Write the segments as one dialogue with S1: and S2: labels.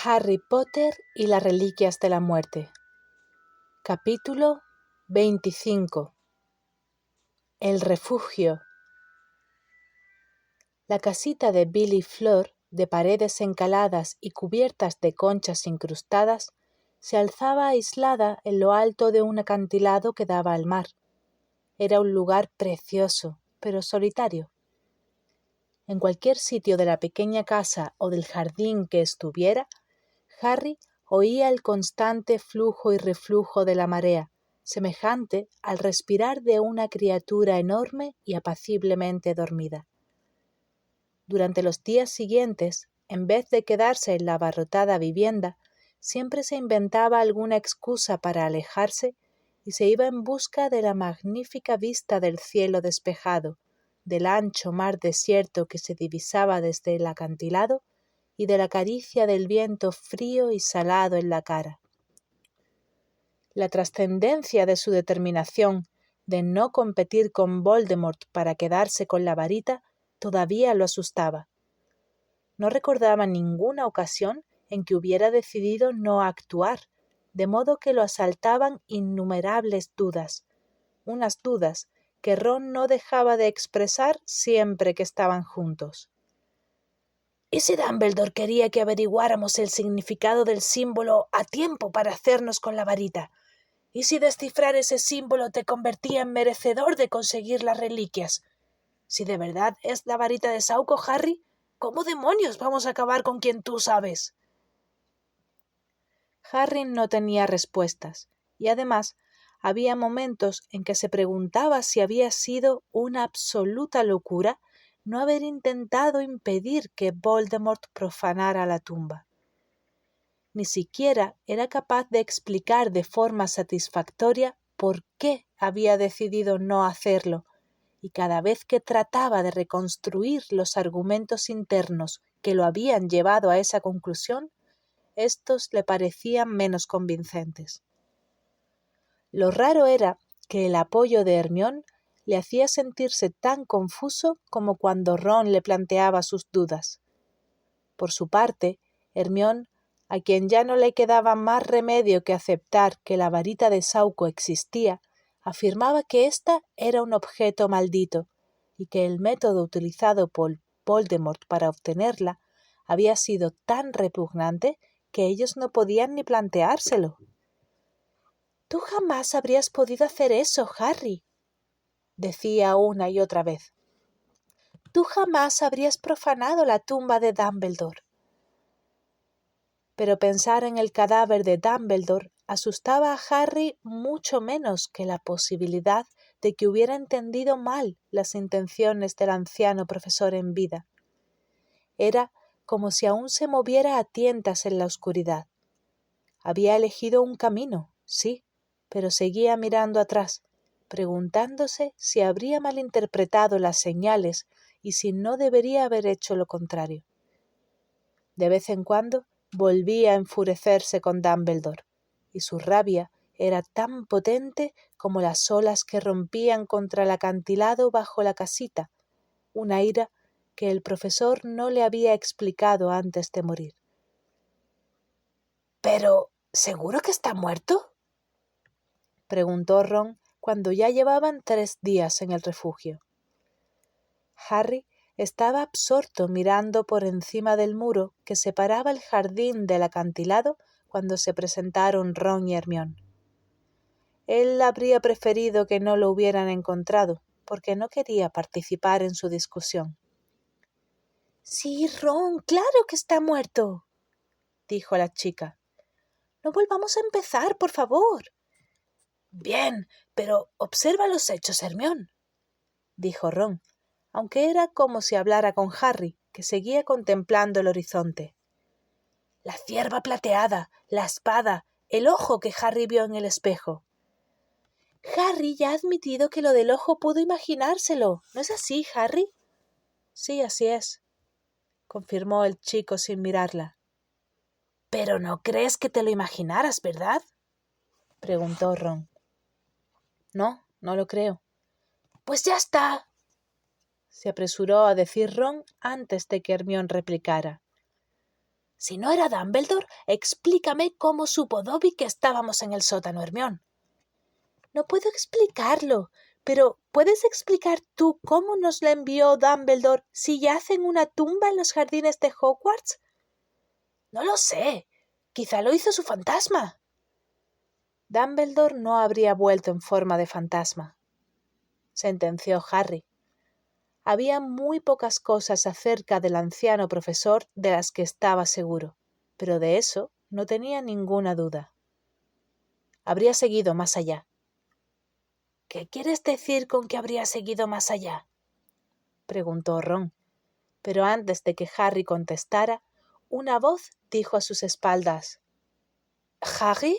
S1: Harry Potter y las Reliquias de la Muerte. Capítulo 25. El refugio. La casita de Bill y Flor, de paredes encaladas y cubiertas de conchas incrustadas, se alzaba aislada en lo alto de un acantilado que daba al mar. Era un lugar precioso, pero solitario. En cualquier sitio de la pequeña casa o del jardín que estuviera, Harry oía el constante flujo y reflujo de la marea, semejante al respirar de una criatura enorme y apaciblemente dormida. Durante los días siguientes, en vez de quedarse en la abarrotada vivienda, siempre se inventaba alguna excusa para alejarse y se iba en busca de la magnífica vista del cielo despejado, del ancho mar desierto que se divisaba desde el acantilado y de la caricia del viento frío y salado en la cara. La trascendencia de su determinación de no competir con Voldemort para quedarse con la varita todavía lo asustaba. No recordaba ninguna ocasión en que hubiera decidido no actuar, de modo que lo asaltaban innumerables dudas, unas dudas que Ron no dejaba de expresar siempre que estaban juntos. ¿Y si Dumbledore quería que averiguáramos el significado del símbolo a tiempo para hacernos con la varita? ¿Y si descifrar ese símbolo te convertía en merecedor de conseguir las reliquias? Si de verdad es la varita de Sauco, Harry, ¿cómo demonios vamos a acabar con quien tú sabes? Harry no tenía respuestas, y además había momentos en que se preguntaba si había sido una absoluta locura no haber intentado impedir que Voldemort profanara la tumba. Ni siquiera era capaz de explicar de forma satisfactoria por qué había decidido no hacerlo, y cada vez que trataba de reconstruir los argumentos internos que lo habían llevado a esa conclusión, estos le parecían menos convincentes. Lo raro era que el apoyo de Hermione le hacía sentirse tan confuso como cuando Ron le planteaba sus dudas. Por su parte, Hermione, a quien ya no le quedaba más remedio que aceptar que la varita de Sauco existía, afirmaba que ésta era un objeto maldito y que el método utilizado por Voldemort para obtenerla había sido tan repugnante que ellos no podían ni planteárselo. «Tú jamás habrías podido hacer eso, Harry», decía una y otra vez. «Tú jamás habrías profanado la tumba de Dumbledore». Pero pensar en el cadáver de Dumbledore asustaba a Harry mucho menos que la posibilidad de que hubiera entendido mal las intenciones del anciano profesor en vida. Era como si aún se moviera a tientas en la oscuridad. Había elegido un camino, sí, pero seguía mirando atrás, preguntándose si habría malinterpretado las señales y si no debería haber hecho lo contrario. De vez en cuando volvía a enfurecerse con Dumbledore, y su rabia era tan potente como las olas que rompían contra el acantilado bajo la casita, una ira que el profesor no le había explicado antes de morir. «¿Pero seguro que está muerto?», preguntó Ron cuando ya llevaban 3 días en el refugio. Harry estaba absorto mirando por encima del muro que separaba el jardín del acantilado cuando se presentaron Ron y Hermione. Él habría preferido que no lo hubieran encontrado, porque no quería participar en su discusión. «Sí, Ron, claro que está muerto», dijo la chica. «No volvamos a empezar, por favor». «Bien, pero observa los hechos, Hermione», dijo Ron, aunque era como si hablara con Harry, que seguía contemplando el horizonte. La cierva plateada, la espada, el ojo que Harry vio en el espejo. Harry ya ha admitido que lo del ojo pudo imaginárselo, ¿no es así, Harry? Sí, así es, confirmó el chico sin mirarla. Pero no crees que te lo imaginaras, ¿verdad?, preguntó Ron. No, no lo creo. Pues ya está, se apresuró a decir Ron antes de que Hermione replicara. Si no era Dumbledore, explícame cómo supo Dobby que estábamos en el sótano, Hermione. No puedo explicarlo, pero ¿puedes explicar tú cómo nos la envió Dumbledore si yace en una tumba en los jardines de Hogwarts? No lo sé. Quizá lo hizo su fantasma. Dumbledore no habría vuelto en forma de fantasma, sentenció Harry. Había muy pocas cosas acerca del anciano profesor de las que estaba seguro, pero de eso no tenía ninguna duda. Habría seguido más allá. ¿Qué quieres decir con que habría seguido más allá?, preguntó Ron, pero antes de que Harry contestara, una voz dijo a sus espaldas: ¿Harry?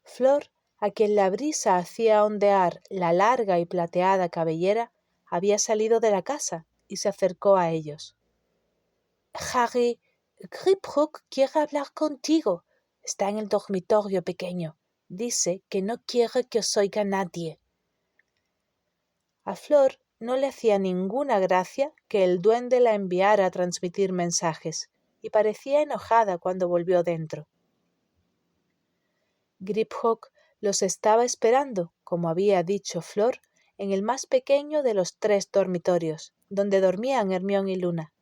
S1: Flor, a quien la brisa hacía ondear la larga y plateada cabellera, había salido de la casa y se acercó a ellos. Harry, Griphook quiere hablar contigo. Está en el dormitorio pequeño. Dice que no quiere que os oiga nadie. A Flor no le hacía ninguna gracia que el duende la enviara a transmitir mensajes, y parecía enojada cuando volvió dentro. Griphook los estaba esperando, como había dicho Flor, en el más pequeño de los 3 dormitorios, donde dormían Hermione y Luna.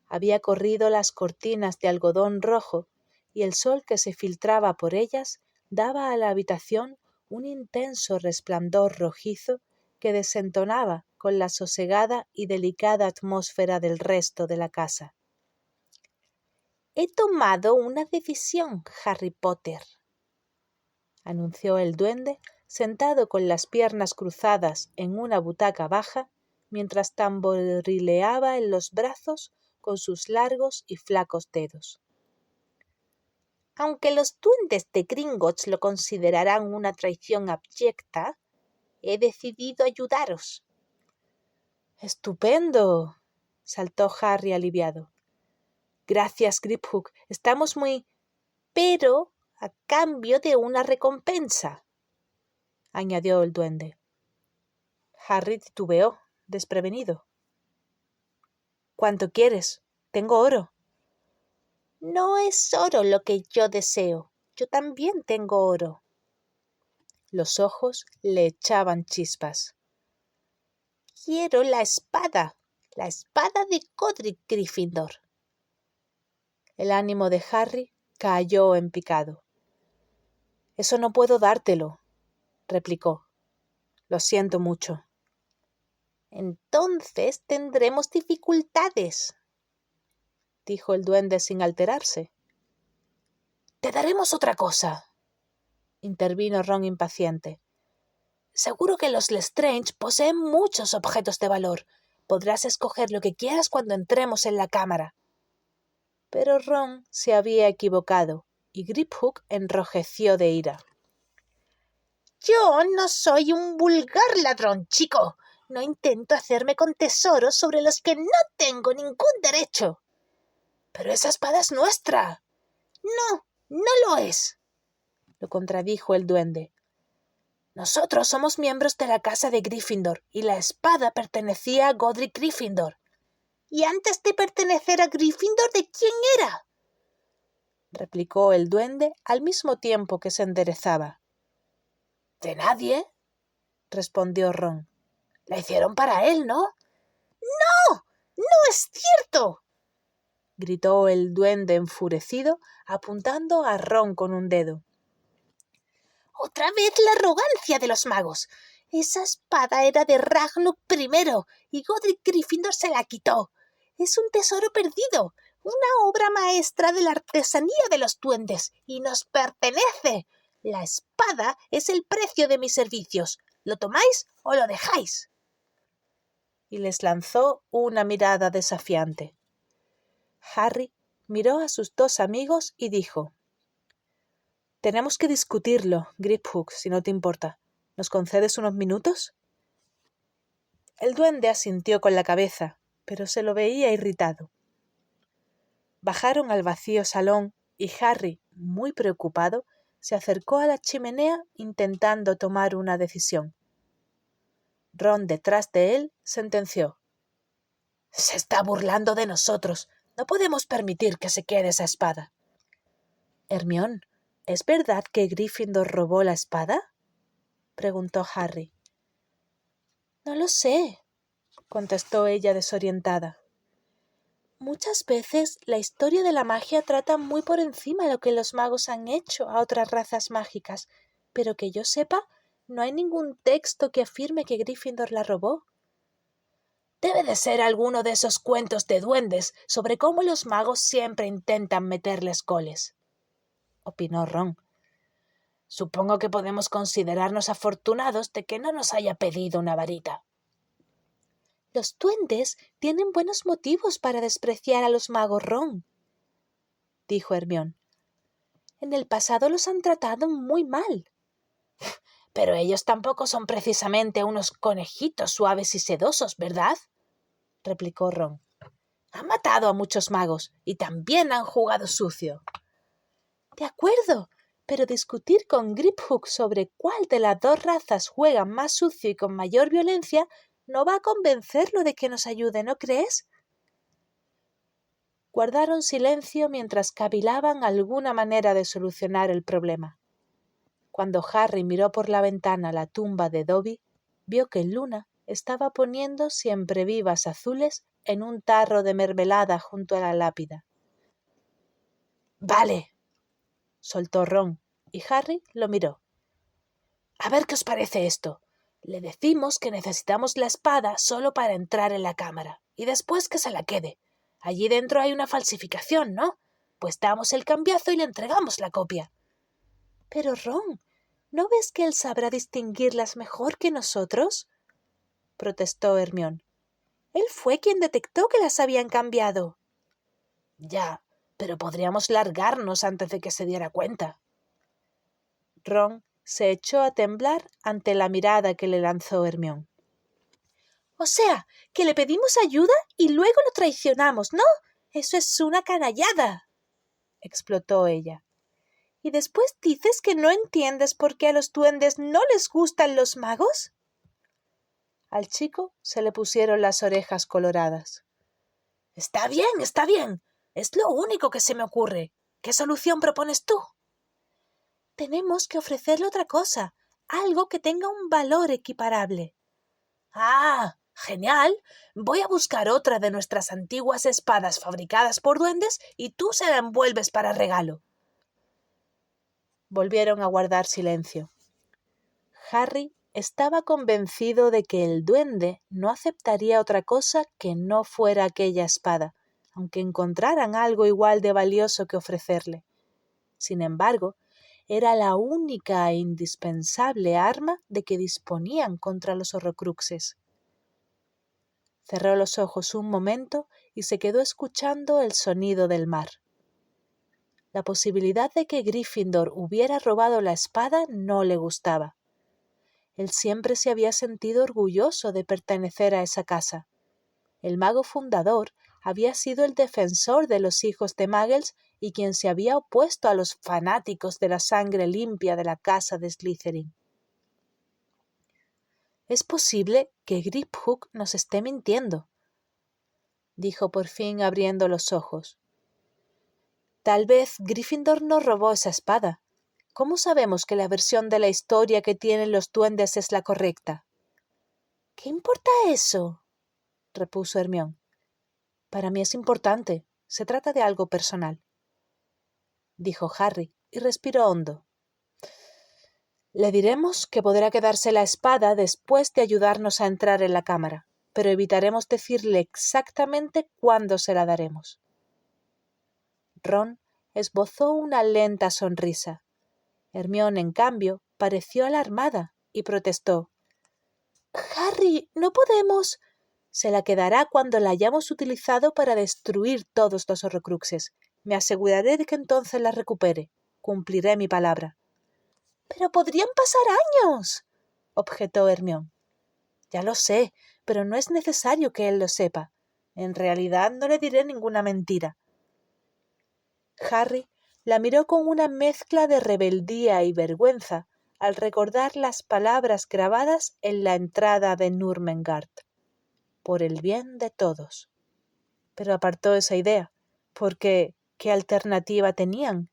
S1: Había corrido las cortinas de algodón rojo, y el sol que se filtraba por ellas daba a la habitación un intenso resplandor rojizo que desentonaba con la sosegada y delicada atmósfera del resto de la casa. «He tomado una decisión, Harry Potter», anunció el duende, sentado con las piernas cruzadas en una butaca baja, mientras tamborileaba en los brazos con sus largos y flacos dedos. Aunque los duendes de Gringotts lo considerarán una traición abyecta, he decidido ayudaros. ¡Estupendo!, saltó Harry aliviado. Gracias, Griphook. Estamos muy... Pero a cambio de una recompensa, añadió el duende. Harry titubeó, desprevenido. ¿Cuánto quieres? Tengo oro. No es oro lo que yo deseo. Yo también tengo oro. Los ojos le echaban chispas. Quiero la espada de Godric Gryffindor. El ánimo de Harry cayó en picado. Eso no puedo dártelo, replicó. Lo siento mucho. Entonces tendremos dificultades, dijo el duende sin alterarse. Te daremos otra cosa, intervino Ron impaciente. Seguro que los Lestrange poseen muchos objetos de valor. Podrás escoger lo que quieras cuando entremos en la cámara. Pero Ron se había equivocado y Griphook enrojeció de ira. Yo no soy un vulgar ladrón, chico. No intento hacerme con tesoros sobre los que no tengo ningún derecho. Pero esa espada es nuestra. No, no lo es, lo contradijo el duende. Nosotros somos miembros de la casa de Gryffindor y la espada pertenecía a Godric Gryffindor. ¿Y antes de pertenecer a Gryffindor, de quién era?, replicó el duende al mismo tiempo que se enderezaba. De nadie, respondió Ron. La hicieron para él, ¿no? ¡No! ¡No es cierto!, gritó el duende enfurecido, apuntando a Ron con un dedo. Otra vez la arrogancia de los magos. Esa espada era de Ragnuk I y Godric Gryffindor se la quitó. Es un tesoro perdido, una obra maestra de la artesanía de los duendes y nos pertenece. La espada es el precio de mis servicios. ¿Lo tomáis o lo dejáis? Y les lanzó una mirada desafiante. Harry miró a sus 2 amigos y dijo: Tenemos que discutirlo, Griphook, si no te importa. ¿Nos concedes unos minutos? El duende asintió con la cabeza, pero se lo veía irritado. Bajaron al vacío salón y Harry, muy preocupado, se acercó a la chimenea intentando tomar una decisión. Ron, detrás de él, sentenció: Se está burlando de nosotros. No podemos permitir que se quede esa espada. Hermione, ¿es verdad que Gryffindor robó la espada?, preguntó Harry. No lo sé, contestó ella desorientada. Muchas veces la historia de la magia trata muy por encima lo que los magos han hecho a otras razas mágicas, pero que yo sepa, no hay ningún texto que afirme que Gryffindor la robó. Debe de ser alguno de esos cuentos de duendes sobre cómo los magos siempre intentan meterles coles, opinó Ron. Supongo que podemos considerarnos afortunados de que no nos haya pedido una varita. Los duendes tienen buenos motivos para despreciar a los magos, Ron, dijo Hermione. En el pasado los han tratado muy mal. Pero ellos tampoco son precisamente unos conejitos suaves y sedosos, ¿verdad?, replicó Ron. Han matado a muchos magos y también han jugado sucio. De acuerdo, pero discutir con Griphook sobre cuál de las dos razas juega más sucio y con mayor violencia no va a convencerlo de que nos ayude, ¿no crees? Guardaron silencio mientras cavilaban alguna manera de solucionar el problema. Cuando Harry miró por la ventana la tumba de Dobby, vio que Luna estaba poniendo siemprevivas azules en un tarro de mermelada junto a la lápida. «Vale», soltó Ron, y Harry lo miró. «A ver qué os parece esto. Le decimos que necesitamos la espada solo para entrar en la cámara, y después que se la quede. Allí dentro hay una falsificación, ¿no? Pues damos el cambiazo y le entregamos la copia». «Pero Ron, ¿no ves que él sabrá distinguirlas mejor que nosotros?», protestó Hermione. «Él fue quien detectó que las habían cambiado». «Ya, pero podríamos largarnos antes de que se diera cuenta». Ron se echó a temblar ante la mirada que le lanzó Hermione. «O sea, que le pedimos ayuda y luego lo traicionamos, ¿no? Eso es una canallada», explotó ella. «¿Y después dices que no entiendes por qué a los duendes no les gustan los magos?» Al chico se le pusieron las orejas coloradas. Está bien. Es lo único que se me ocurre. ¿Qué solución propones tú?» «Tenemos que ofrecerle otra cosa, algo que tenga un valor equiparable». «Ah, genial. Voy a buscar otra de nuestras antiguas espadas fabricadas por duendes y tú se la envuelves para regalo». Volvieron a guardar silencio. Harry estaba convencido de que el duende no aceptaría otra cosa que no fuera aquella espada, aunque encontraran algo igual de valioso que ofrecerle. Sin embargo, era la única e indispensable arma de que disponían contra los horrocruxes. Cerró los ojos un momento y se quedó escuchando el sonido del mar. La posibilidad de que Gryffindor hubiera robado la espada no le gustaba. Él siempre se había sentido orgulloso de pertenecer a esa casa. El mago fundador había sido el defensor de los hijos de Muggles y quien se había opuesto a los fanáticos de la sangre limpia de la casa de Slytherin. «Es posible que Griphook nos esté mintiendo», dijo por fin abriendo los ojos. «Tal vez Gryffindor no robó esa espada. ¿Cómo sabemos que la versión de la historia que tienen los duendes es la correcta?» «¿Qué importa eso?», repuso Hermione. «Para mí es importante. Se trata de algo personal», dijo Harry y respiró hondo. «Le diremos que podrá quedarse la espada después de ayudarnos a entrar en la cámara, pero evitaremos decirle exactamente cuándo se la daremos». Ron esbozó una lenta sonrisa. Hermione, en cambio, pareció alarmada y protestó. «Harry, no podemos...» «Se la quedará cuando la hayamos utilizado para destruir todos los horrocruxes. Me aseguraré de que entonces la recupere. Cumpliré mi palabra». «Pero podrían pasar años», objetó Hermione. «Ya lo sé, pero no es necesario que él lo sepa. En realidad no le diré ninguna mentira». Harry la miró con una mezcla de rebeldía y vergüenza al recordar las palabras grabadas en la entrada de Nurmengard. «Por el bien de todos». Pero apartó esa idea. porque ¿qué alternativa tenían?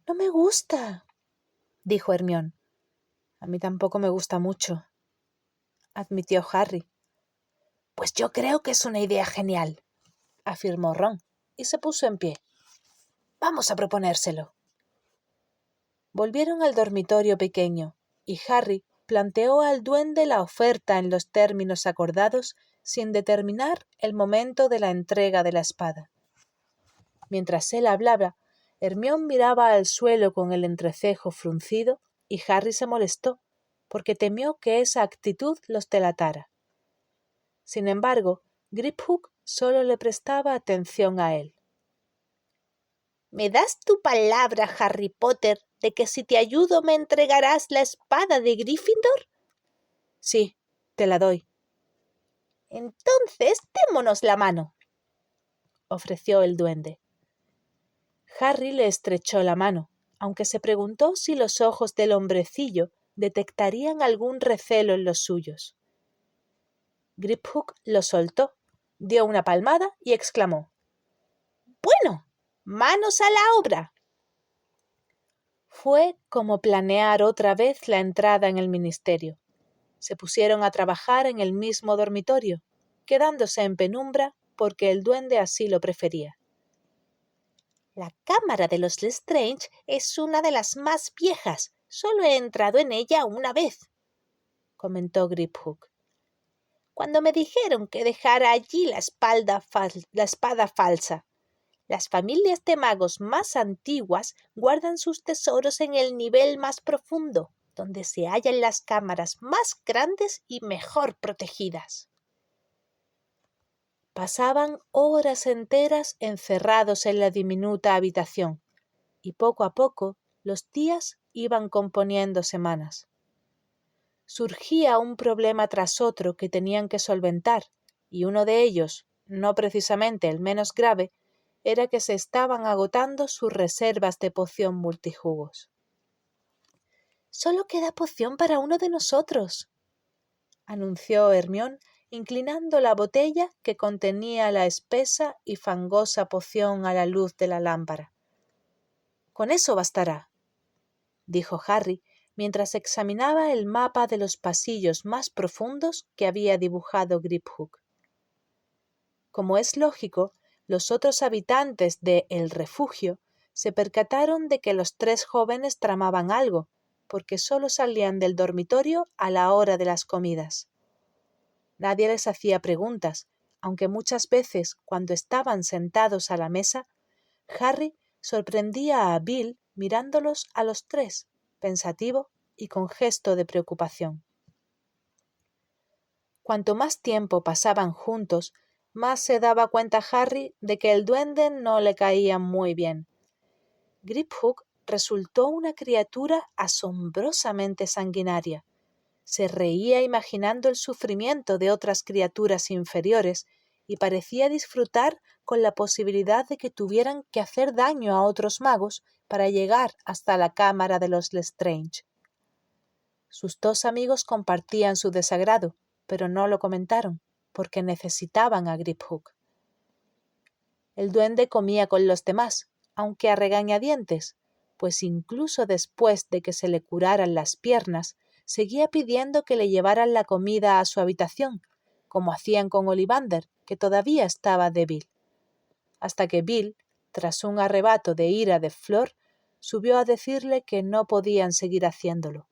S1: No me gusta, dijo Hermione. A mí tampoco me gusta mucho, admitió Harry. Pues yo creo que es una idea genial, afirmó Ron, y se puso en pie. Vamos a proponérselo. Volvieron al dormitorio pequeño, y Harry planteó al duende la oferta en los términos acordados sin determinar el momento de la entrega de la espada. Mientras él hablaba, Hermione miraba al suelo con el entrecejo fruncido y Harry se molestó, porque temió que esa actitud los delatara. Sin embargo, Griphook solo le prestaba atención a él. ¿Me das tu palabra, Harry Potter, de que si te ayudo me entregarás la espada de Gryffindor? Sí, te la doy. Entonces démonos la mano, ofreció el duende. Harry le estrechó la mano, aunque se preguntó si los ojos del hombrecillo detectarían algún recelo en los suyos. Griphook lo soltó, dio una palmada y exclamó: «Bueno, manos a la obra». Fue como planear otra vez la entrada en el ministerio. Se pusieron a trabajar en el mismo dormitorio, quedándose en penumbra porque el duende así lo prefería. La cámara de los Lestrange es una de las más viejas. Solo he entrado en ella una vez, comentó Griphook. Cuando me dijeron que dejara allí la espada falsa. Las familias de magos más antiguas guardan sus tesoros en el nivel más profundo, donde se hallan las cámaras más grandes y mejor protegidas. Pasaban horas enteras encerrados en la diminuta habitación, y poco a poco los días iban componiendo semanas. Surgía un problema tras otro que tenían que solventar, y uno de ellos, no precisamente el menos grave, era que se estaban agotando sus reservas de poción multijugos. «Solo queda poción para uno de nosotros», anunció Hermione, inclinando la botella que contenía la espesa y fangosa poción a la luz de la lámpara. «Con eso bastará», dijo Harry, mientras examinaba el mapa de los pasillos más profundos que había dibujado Griphook. Como es lógico, los otros habitantes de El Refugio se percataron de que los tres jóvenes tramaban algo, porque solo salían del dormitorio a la hora de las comidas. Nadie les hacía preguntas, aunque muchas veces, cuando estaban sentados a la mesa, Harry sorprendía a Bill mirándolos a los tres, pensativo y con gesto de preocupación. Cuanto más tiempo pasaban juntos, más se daba cuenta Harry de que el duende no le caía muy bien. Griphook resultó una criatura asombrosamente sanguinaria. Se reía imaginando el sufrimiento de otras criaturas inferiores y parecía disfrutar con la posibilidad de que tuvieran que hacer daño a otros magos para llegar hasta la cámara de los Lestrange. Sus dos amigos compartían su desagrado, pero no lo comentaron, porque necesitaban a Griphook. El duende comía con los demás, aunque a regañadientes, pues incluso después de que se le curaran las piernas, seguía pidiendo que le llevaran la comida a su habitación, como hacían con Ollivander, que todavía estaba débil. Hasta que Bill, tras un arrebato de ira de Flor, subió a decirle que no podían seguir haciéndolo.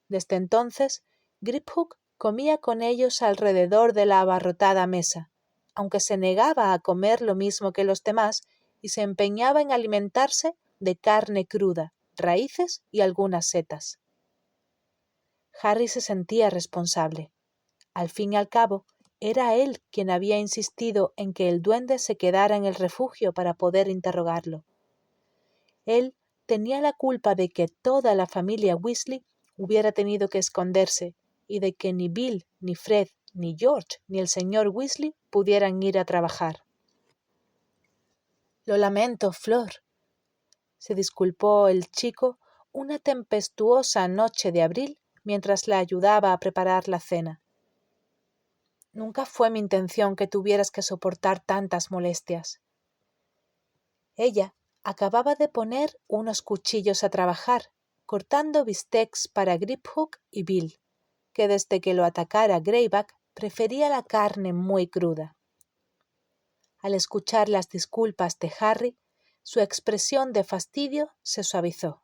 S1: Desde entonces, Griphook comía con ellos alrededor de la abarrotada mesa, aunque se negaba a comer lo mismo que los demás y se empeñaba en alimentarse de carne cruda, raíces y algunas setas. Harry se sentía responsable. Al fin y al cabo, era él quien había insistido en que el duende se quedara en el refugio para poder interrogarlo. Él tenía la culpa de que toda la familia Weasley hubiera tenido que esconderse y de que ni Bill, ni Fred, ni George, ni el señor Weasley pudieran ir a trabajar. «Lo lamento, Flor», se disculpó el chico una tempestuosa noche de abril mientras la ayudaba a preparar la cena. Nunca fue mi intención que tuvieras que soportar tantas molestias. Ella acababa de poner unos cuchillos a trabajar, cortando bistecs para Griphook y Bill, que desde que lo atacara Greyback prefería la carne muy cruda. Al escuchar las disculpas de Harry, su expresión de fastidio se suavizó.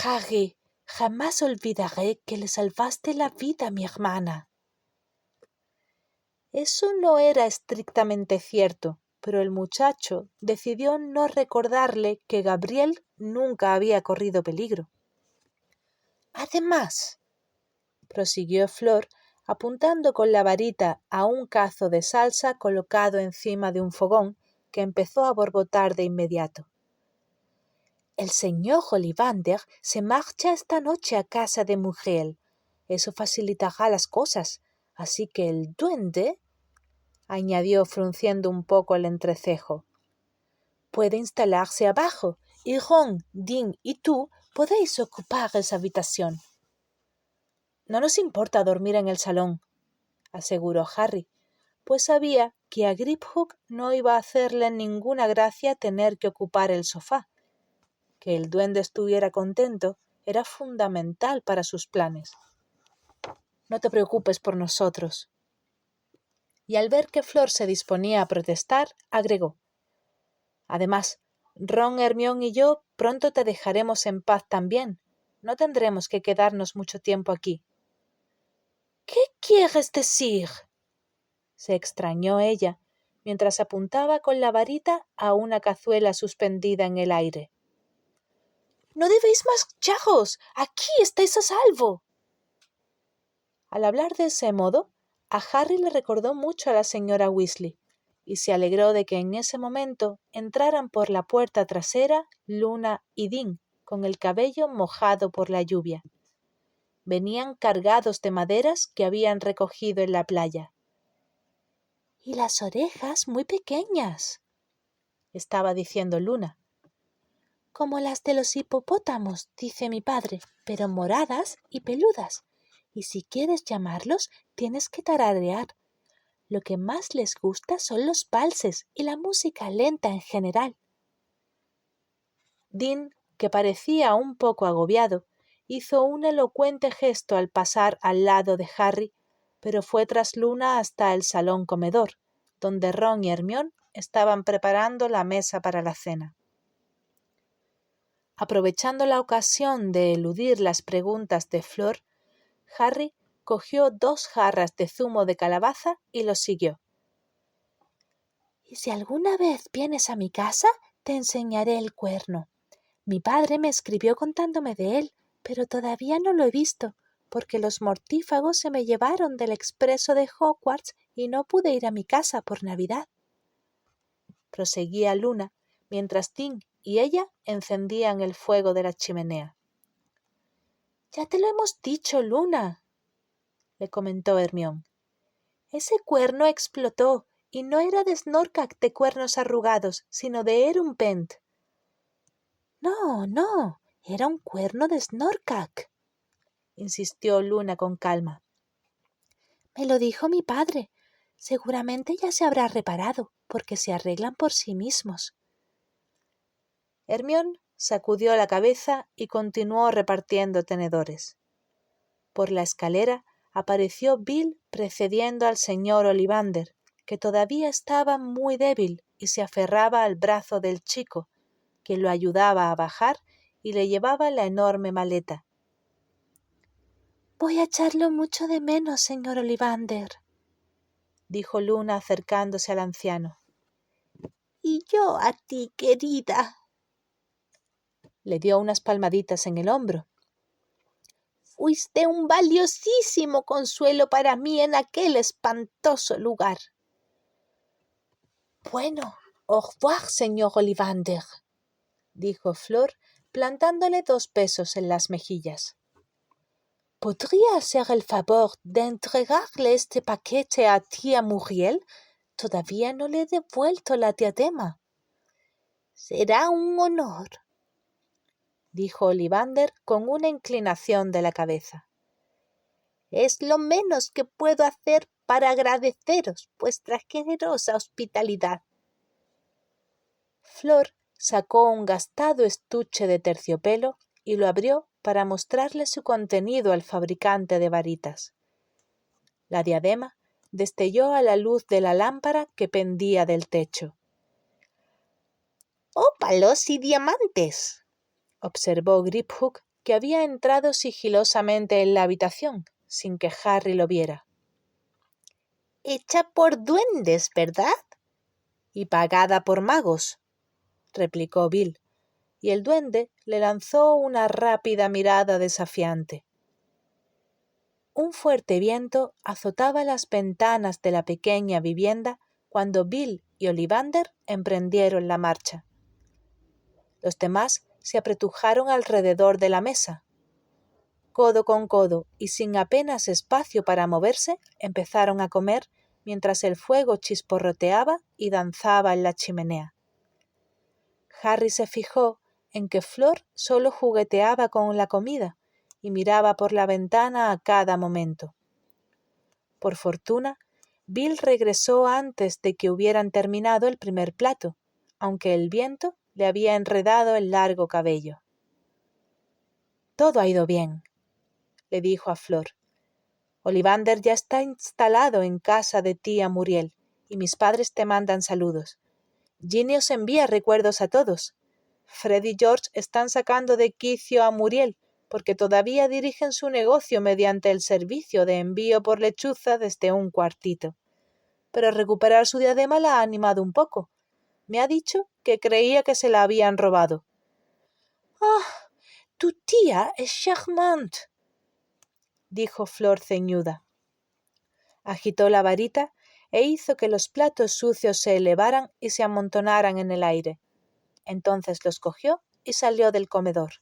S1: «Harry, jamás olvidaré que le salvaste la vida a mi hermana». Eso no era estrictamente cierto, pero el muchacho decidió no recordarle que Gabriel nunca había corrido peligro. «Además», prosiguió Flor, apuntando con la varita a un cazo de salsa colocado encima de un fogón que empezó a borbotar de inmediato. «El señor Ollivander se marcha esta noche a casa de Muriel. Eso facilitará las cosas, así que el duende», añadió frunciendo un poco el entrecejo, «puede instalarse abajo y Ron, Dean y tú podéis ocupar esa habitación». «No nos importa dormir en el salón», aseguró Harry, pues sabía que a Griphook no iba a hacerle ninguna gracia tener que ocupar el sofá. Que el duende estuviera contento era fundamental para sus planes. «No te preocupes por nosotros». Y al ver que Flor se disponía a protestar, agregó: «Además, Ron, Hermione y yo pronto te dejaremos en paz también. No tendremos que quedarnos mucho tiempo aquí». «¿Qué quieres decir?», se extrañó ella, mientras apuntaba con la varita a una cazuela suspendida en el aire. «No debéis marcharos. Aquí estáis a salvo». Al hablar de ese modo, a Harry le recordó mucho a la señora Weasley, y se alegró de que en ese momento entraran por la puerta trasera Luna y Dean, con el cabello mojado por la lluvia. Venían cargados de maderas que habían recogido en la playa. «Y las orejas muy pequeñas», estaba diciendo Luna. «Como las de los hipopótamos, dice mi padre, pero moradas y peludas. Y si quieres llamarlos, tienes que tararear. Lo que más les gusta son los valses y la música lenta en general». Dean, que parecía un poco agobiado, hizo un elocuente gesto al pasar al lado de Harry, pero fue tras Luna hasta el salón comedor, donde Ron y Hermione estaban preparando la mesa para la cena. Aprovechando la ocasión de eludir las preguntas de Flor, Harry cogió 2 jarras de zumo de calabaza y los siguió. «Y si alguna vez vienes a mi casa, te enseñaré el cuerno. Mi padre me escribió contándome de él, pero todavía no lo he visto, porque los mortífagos se me llevaron del expreso de Hogwarts y no pude ir a mi casa por Navidad», proseguía Luna, mientras Dean y ella encendían el fuego de la chimenea. «Ya te lo hemos dicho, Luna», le comentó Hermione. «Ese cuerno explotó y no era de Snorkack de cuernos arrugados, sino de Erumpent». «No, era un cuerno de Snorkack», insistió Luna con calma. «Me lo dijo mi padre. Seguramente ya se habrá reparado, porque se arreglan por sí mismos». Hermione sacudió la cabeza y continuó repartiendo tenedores. Por la escalera apareció Bill precediendo al señor Ollivander, que todavía estaba muy débil y se aferraba al brazo del chico, que lo ayudaba a bajar y le llevaba la enorme maleta. «Voy a echarlo mucho de menos, señor Ollivander», dijo Luna acercándose al anciano. «Y yo a ti, querida». Le dio unas palmaditas en el hombro. «Fuiste un valiosísimo consuelo para mí en aquel espantoso lugar». «Bueno, au revoir, señor Ollivander», dijo Flor, plantándole 2 besos en las mejillas. «¿Podría hacer el favor de entregarle este paquete a tía Muriel? Todavía no le he devuelto la diadema». «Será un honor», dijo Ollivander con una inclinación de la cabeza. Es lo menos que puedo hacer para agradeceros vuestra generosa hospitalidad. Flor sacó un gastado estuche de terciopelo y lo abrió para mostrarle su contenido al fabricante de varitas. La diadema destelló a la luz de la lámpara que pendía del techo. «¡Ópalos y diamantes!», observó Griphook, que había entrado sigilosamente en la habitación, sin que Harry lo viera. «Hecha por duendes, ¿verdad?». «Y pagada por magos», replicó Bill, y el duende le lanzó una rápida mirada desafiante. Un fuerte viento azotaba las ventanas de la pequeña vivienda cuando Bill y Ollivander emprendieron la marcha. Los demás se apretujaron alrededor de la mesa. Codo con codo y sin apenas espacio para moverse, empezaron a comer mientras el fuego chisporroteaba y danzaba en la chimenea. Harry se fijó en que Flor solo jugueteaba con la comida y miraba por la ventana a cada momento. Por fortuna, Bill regresó antes de que hubieran terminado el primer plato, aunque el viento le había enredado el largo cabello. «Todo ha ido bien», le dijo a Flor. «Ollivander ya está instalado en casa de tía Muriel y mis padres te mandan saludos. Ginny os envía recuerdos a todos. Fred y George están sacando de quicio a Muriel porque todavía dirigen su negocio mediante el servicio de envío por lechuza desde un cuartito. Pero recuperar su diadema la ha animado un poco. Me ha dicho que creía que se la habían robado». «¡Ah! Tu tía es charmante», dijo Flor ceñuda. Agitó la varita e hizo que los platos sucios se elevaran y se amontonaran en el aire. Entonces los cogió y salió del comedor.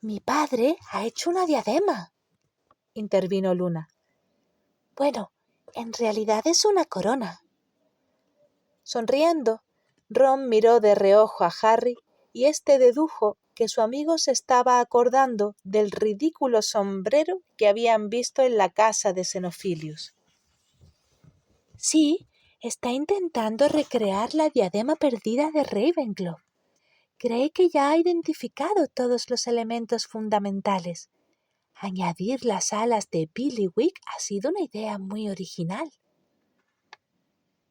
S1: «Mi padre ha hecho una diadema», intervino Luna. «Bueno, en realidad es una corona». Sonriendo, Ron miró de reojo a Harry y éste dedujo que su amigo se estaba acordando del ridículo sombrero que habían visto en la casa de Xenophilius. «Sí, está intentando recrear la diadema perdida de Ravenclaw. Cree que ya ha identificado todos los elementos fundamentales. Añadir las alas de Pillywick ha sido una idea muy original».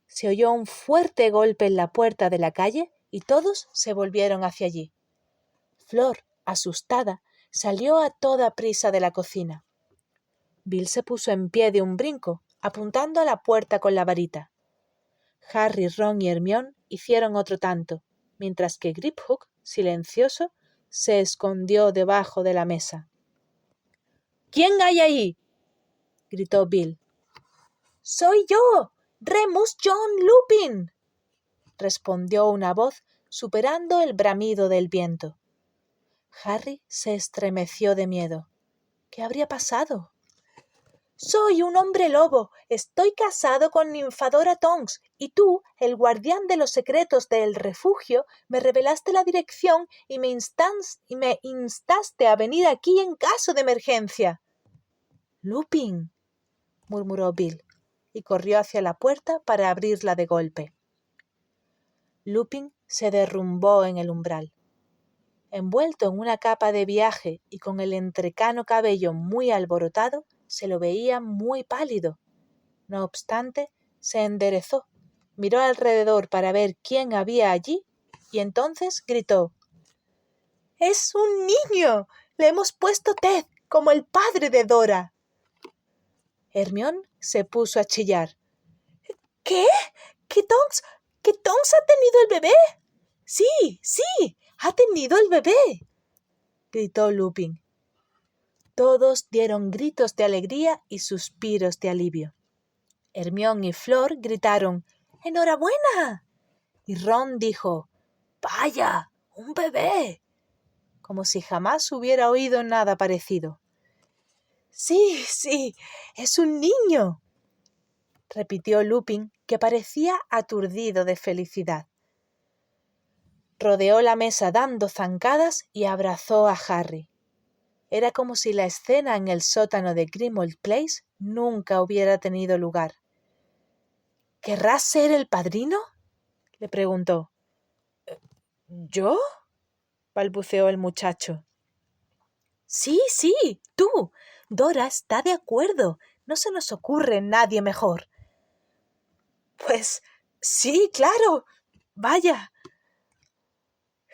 S1: Se oyó un fuerte golpe en la puerta de la calle y todos se volvieron hacia allí. Flor, asustada, salió a toda prisa de la cocina. Bill se puso en pie de un brinco, apuntando a la puerta con la varita. Harry, Ron y Hermione hicieron otro tanto, mientras que Griphook, silencioso, se escondió debajo de la mesa. «¿Quién hay ahí?», gritó Bill. «Soy yo, Remus John Lupin», respondió una voz superando el bramido del viento. Harry se estremeció de miedo. ¿Qué habría pasado? «Soy un hombre lobo. Estoy casado con Ninfadora Tonks y tú, el guardián de los secretos del refugio, me revelaste la dirección y me instaste a venir aquí en caso de emergencia». «Lupin», murmuró Bill, y corrió hacia la puerta para abrirla de golpe. Lupin se derrumbó en el umbral. Envuelto en una capa de viaje y con el entrecano cabello muy alborotado, se lo veía muy pálido. No obstante, se enderezó, miró alrededor para ver quién había allí y entonces gritó: «¡Es un niño! Le hemos puesto Ted, como el padre de Dora». Hermione se puso a chillar. «¿Qué? ¿Que Tonks ha tenido el bebé?» «Sí, sí, ha tenido el bebé», gritó Lupin. Todos dieron gritos de alegría y suspiros de alivio. Hermione y Flor gritaron «¡Enhorabuena!» y Ron dijo «¡Vaya! ¡Un bebé!», como si jamás hubiera oído nada parecido. «Sí, sí, es un niño», repitió Lupin, que parecía aturdido de felicidad. Rodeó la mesa dando zancadas y abrazó a Harry. Era como si la escena en el sótano de Grimmauld Place nunca hubiera tenido lugar. —¿Querrás ser el padrino? —le preguntó. —¿Yo? —balbuceó el muchacho. —Sí, tú. Dora está de acuerdo. No se nos ocurre nadie mejor. —Pues sí, claro. Vaya.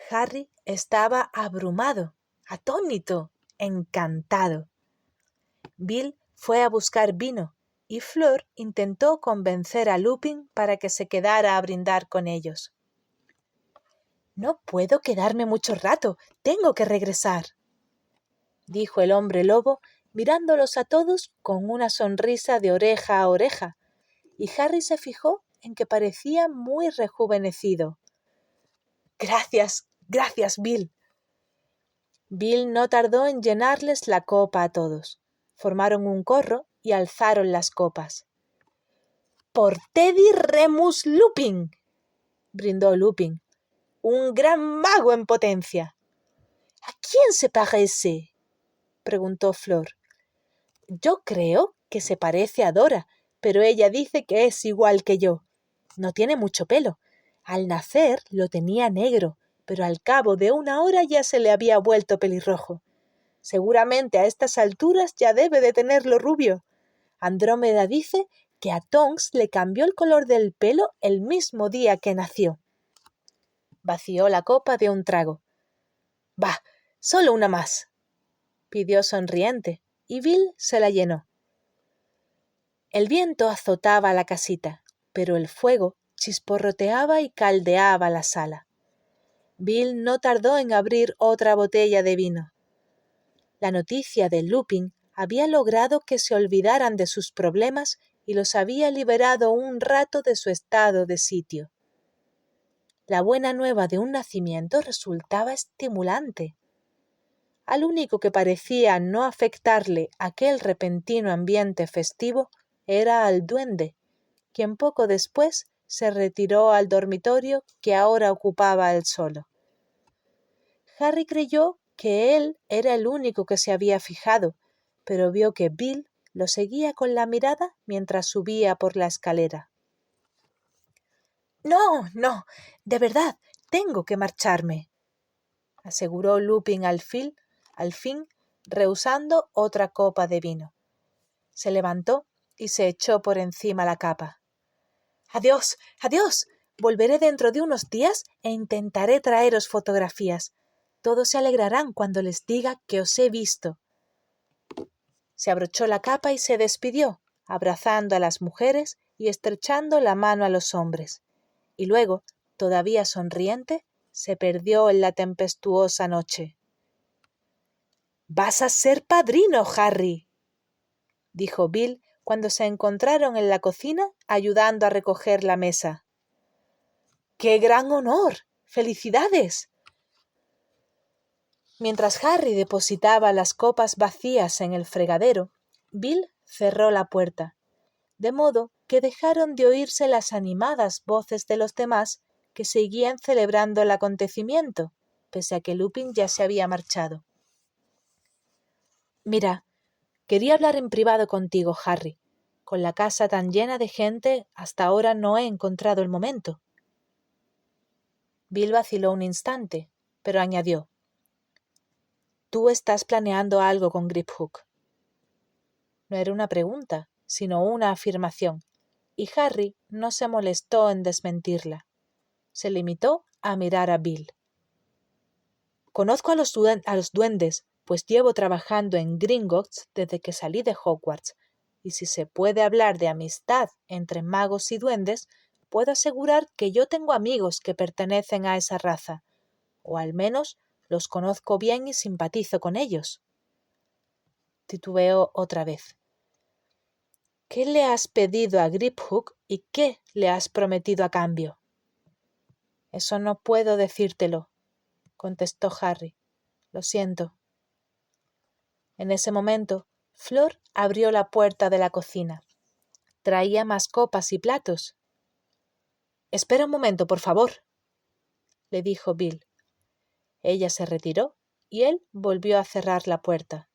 S1: Harry estaba abrumado, atónito, encantado. Bill fue a buscar vino y Fleur intentó convencer a Lupin para que se quedara a brindar con ellos. —No puedo quedarme mucho rato. Tengo que regresar —dijo el hombre lobo, mirándolos a todos con una sonrisa de oreja a oreja, y Harry se fijó en que parecía muy rejuvenecido. —Gracias, Bill. Bill no tardó en llenarles la copa a todos. Formaron un corro y alzaron las copas. —¡Por Teddy Remus Lupin! —brindó Lupin—, un gran mago en potencia. —¿A quién se parece? —preguntó Flor. —Yo creo que se parece a Dora, pero ella dice que es igual que yo. No tiene mucho pelo. Al nacer lo tenía negro, pero al cabo de una hora ya se le había vuelto pelirrojo. Seguramente a estas alturas ya debe de tenerlo rubio. Andrómeda dice que a Tonks le cambió el color del pelo el mismo día que nació. Vació la copa de un trago. —Va, solo una más —pidió sonriente, y Bill se la llenó. El viento azotaba la casita, pero el fuego chisporroteaba y caldeaba la sala. Bill no tardó en abrir otra botella de vino. La noticia de Lupin había logrado que se olvidaran de sus problemas y los había liberado un rato de su estado de sitio. La buena nueva de un nacimiento resultaba estimulante. Al único que parecía no afectarle aquel repentino ambiente festivo era al duende, quien poco después se retiró al dormitorio que ahora ocupaba él solo. Harry creyó que él era el único que se había fijado, pero vio que Bill lo seguía con la mirada mientras subía por la escalera. No, de verdad, tengo que marcharme, aseguró Lupin al fin, rehusando otra copa de vino. Se levantó y se echó por encima la capa. Adiós. Volveré dentro de unos días e intentaré traeros fotografías. Todos se alegrarán cuando les diga que os he visto. Se abrochó la capa y se despidió, abrazando a las mujeres y estrechando la mano a los hombres. Y luego, todavía sonriente, se perdió en la tempestuosa noche. —¡Vas a ser padrino, Harry! —dijo Bill cuando se encontraron en la cocina ayudando a recoger la mesa. ¡Qué gran honor! ¡Felicidades! Mientras Harry depositaba las copas vacías en el fregadero, Bill cerró la puerta, de modo que dejaron de oírse las animadas voces de los demás que seguían celebrando el acontecimiento, pese a que Lupin ya se había marchado. —Mira, quería hablar en privado contigo, Harry. Con la casa tan llena de gente, hasta ahora no he encontrado el momento. Bill vaciló un instante, pero añadió: Tú estás planeando algo con Griphook. No era una pregunta, sino una afirmación, y Harry no se molestó en desmentirla. Se limitó a mirar a Bill. Conozco a los duendes, pues llevo trabajando en Gringotts desde que salí de Hogwarts, y si se puede hablar de amistad entre magos y duendes, puedo asegurar que yo tengo amigos que pertenecen a esa raza, o al menos los conozco bien y simpatizo con ellos. Titubeó otra vez. ¿Qué le has pedido a Griphook y qué le has prometido a cambio? Eso no puedo decírtelo, contestó Harry. Lo siento. En ese momento, Flor abrió la puerta de la cocina. Traía más copas y platos. Espera un momento, por favor, le dijo Bill. Ella se retiró y él volvió a cerrar la puerta.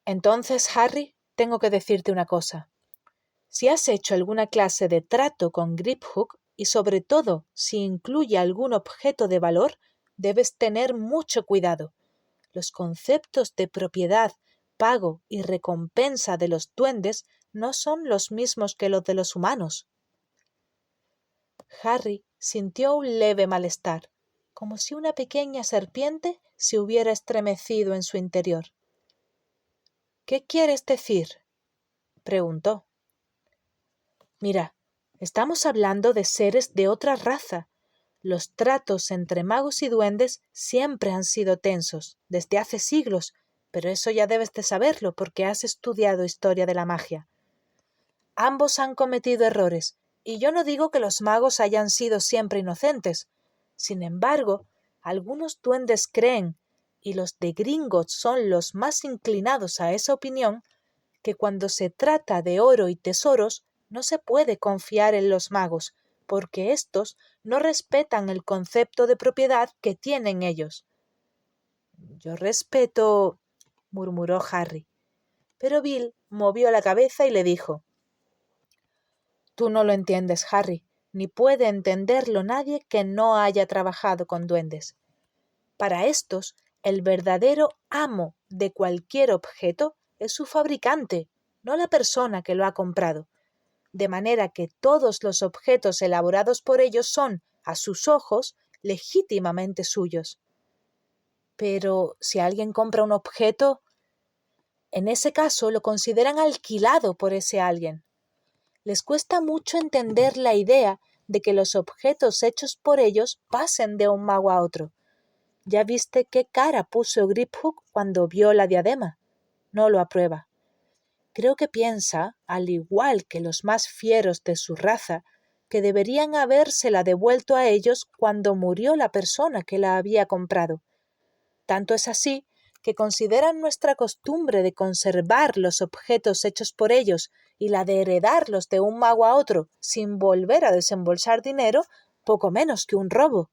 S1: Entonces, Harry, tengo que decirte una cosa. Si has hecho alguna clase de trato con Griphook, y sobre todo si incluye algún objeto de valor, debes tener mucho cuidado. Los conceptos de propiedad, pago y recompensa de los duendes no son los mismos que los de los humanos. Harry sintió un leve malestar, como si una pequeña serpiente se hubiera estremecido en su interior. ¿Qué quieres decir?, preguntó. Mira, estamos hablando de seres de otra raza. Los tratos entre magos y duendes siempre han sido tensos, desde hace siglos, pero eso ya debes de saberlo porque has estudiado historia de la magia. Ambos han cometido errores, y yo no digo que los magos hayan sido siempre inocentes. Sin embargo, algunos duendes creen, y los de Gringotts son los más inclinados a esa opinión, que cuando se trata de oro y tesoros no se puede confiar en los magos, porque éstos no respetan el concepto de propiedad que tienen ellos. Yo respeto, murmuró Harry, pero Bill movió la cabeza y le dijo: Tú no lo entiendes, Harry, ni puede entenderlo nadie que no haya trabajado con duendes. Para estos, el verdadero amo de cualquier objeto es su fabricante, no la persona que lo ha comprado, de manera que todos los objetos elaborados por ellos son, a sus ojos, legítimamente suyos. Pero si alguien compra un objeto, en ese caso lo consideran alquilado por ese alguien. Les cuesta mucho entender la idea de que los objetos hechos por ellos pasen de un mago a otro. ¿Ya viste qué cara puso Griphook cuando vio la diadema? No lo aprueba. Creo que piensa, al igual que los más fieros de su raza, que deberían habérsela devuelto a ellos cuando murió la persona que la había comprado. Tanto es así que consideran nuestra costumbre de conservar los objetos hechos por ellos y la de heredarlos de un mago a otro sin volver a desembolsar dinero poco menos que un robo.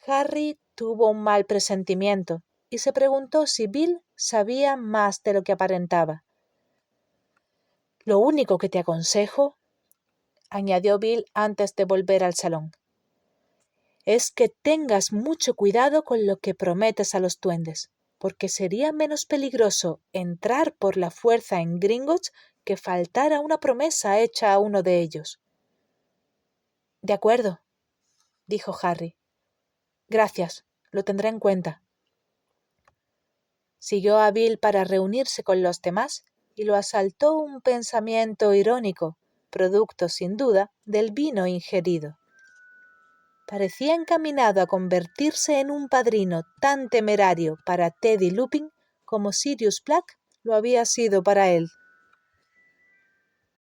S1: Harry tuvo un mal presentimiento y se preguntó si Bill sabía más de lo que aparentaba. Lo único que te aconsejo, añadió Bill antes de volver al salón, es que tengas mucho cuidado con lo que prometes a los duendes, porque sería menos peligroso entrar por la fuerza en Gringotts que faltar a una promesa hecha a uno de ellos. De acuerdo, dijo Harry. Gracias, lo tendré en cuenta. Siguió a Bill para reunirse con los demás y lo asaltó un pensamiento irónico, producto sin duda del vino ingerido. Parecía encaminado a convertirse en un padrino tan temerario para Teddy Lupin como Sirius Black lo había sido para él.